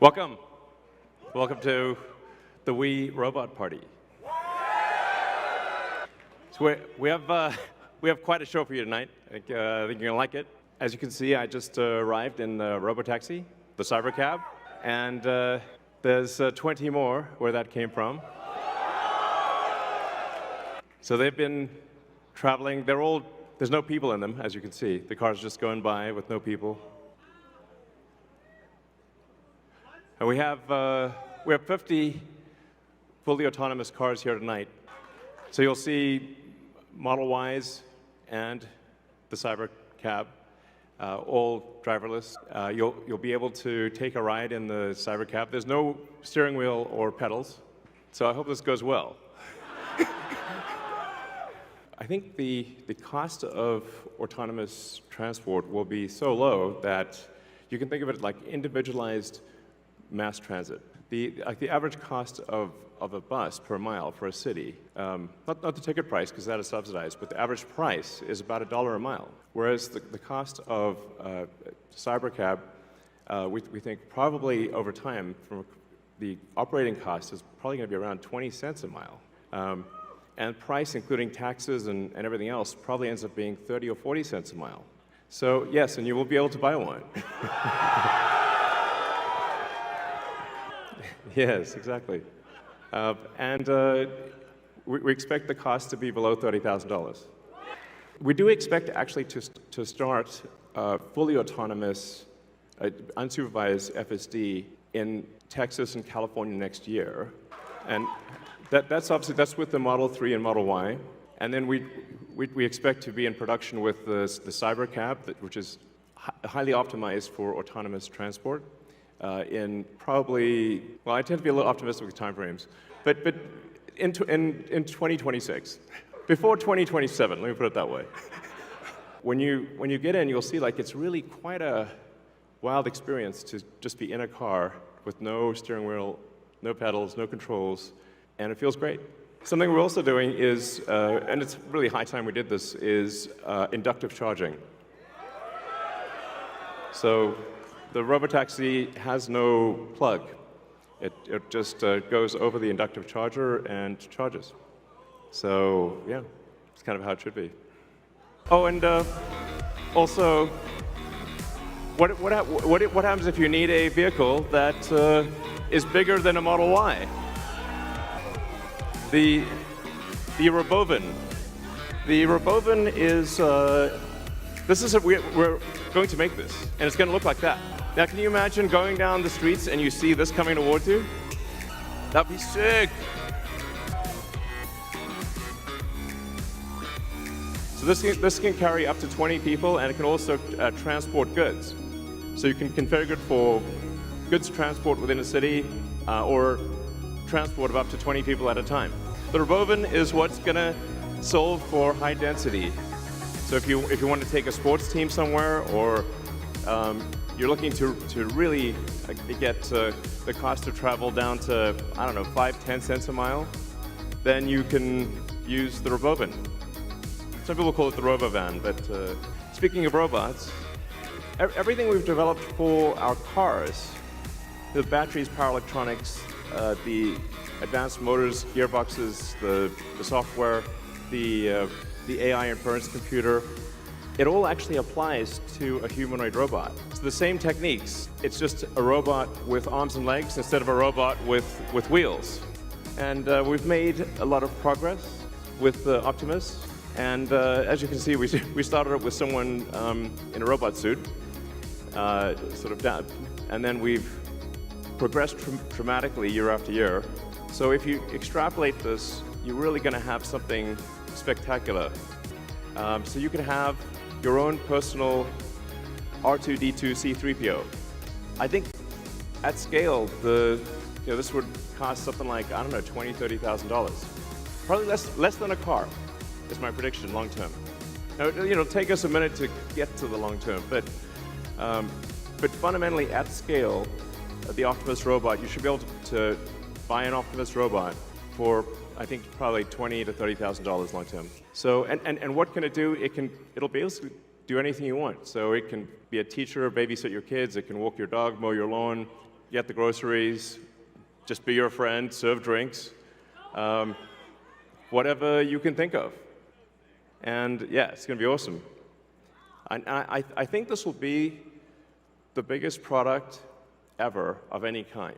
Welcome. Welcome to the Wii Robot Party. So we have quite a show for you tonight. I think you're going to like it. As you can see, I just arrived in the Robotaxi, the cybercab, and there's 20 more where that came from. So they've been traveling. There's no people in them, as you can see. The car's just going by with no people. And we have 50 fully autonomous cars here tonight. So you'll see Model Ys and the cybercab, all driverless. You'll be able to take a ride in the cybercab. There's no steering wheel or pedals, so I hope this goes well. I think the cost of autonomous transport will be so low that you can think of it like individualized mass transit. The average cost of a bus per mile for a city, not the ticket price because that is subsidized, but the average price is about $1 a mile. Whereas the cost of cybercab, we think probably over time, the operating cost is probably going to be around 20 cents a mile. And price, including taxes and everything else, probably ends up being 30 or 40 cents a mile. So yes, and you will be able to buy one. Yes, exactly. We expect the cost to be below $30,000. We do expect actually to start fully autonomous, unsupervised FSD in Texas and California next year. And that's with the Model 3 and Model Y. And then we expect to be in production with the cybercab, which is highly optimized for autonomous transport. In probably, well, I tend to be a little optimistic with timeframes, but in 2026, before 2027, let me put it that way. When you get in, you'll see like it's really quite a wild experience to just be in a car with no steering wheel, no pedals, no controls, and it feels great. Something we're also doing is, and it's really high time we did this, is inductive charging. So the Robotaxi has no plug. It just goes over the inductive charger and charges. So yeah, it's kind of how it should be. Oh, and also, what happens if you need a vehicle that is bigger than a Model Y? The Robovan. The Robovan is we're going to make this, and it's going to look like that. Now, can you imagine going down the streets and you see this coming towards you? That'd be sick. So this can carry up to 20 people, and it can also transport goods. So you can configure it for goods transport within a city, or transport of up to 20 people at a time. The Robovan is what's going to solve for high density. So if you want to take a sports team somewhere, or you're looking to really get the cost of travel down to, I don't know, 5-10 cents a mile, then you can use the Robovan. Some people call it the Robovan, but speaking of robots, everything we've developed for our cars, the batteries, power electronics, the advanced motors, gearboxes, the software, the AI inference computer, it all actually applies to a humanoid robot. It's the same techniques. It's just a robot with arms and legs instead of a robot with wheels. And we've made a lot of progress with Optimus. And as you can see, we started up with someone in a robot suit, sort of down, and then we've progressed dramatically year after year. So if you extrapolate this, you're really going to have something spectacular. So you can have your own personal R2-D2 C-3PO. I think at scale, this would cost something like, I don't know, $20,000, $30,000. Probably less than a car, is my prediction long term. Now, it'll take us a minute to get to the long term, but fundamentally at scale, the Optimus robot, you should be able to buy an Optimus robot for, I think, probably $20,000 to $30,000 long term. So, and what can it do? It'll basically do anything you want. So it can be a teacher, babysit your kids, it can walk your dog, mow your lawn, get the groceries, just be your friend, serve drinks, whatever you can think of. And yeah, it's going to be awesome. I think this will be the biggest product ever of any kind.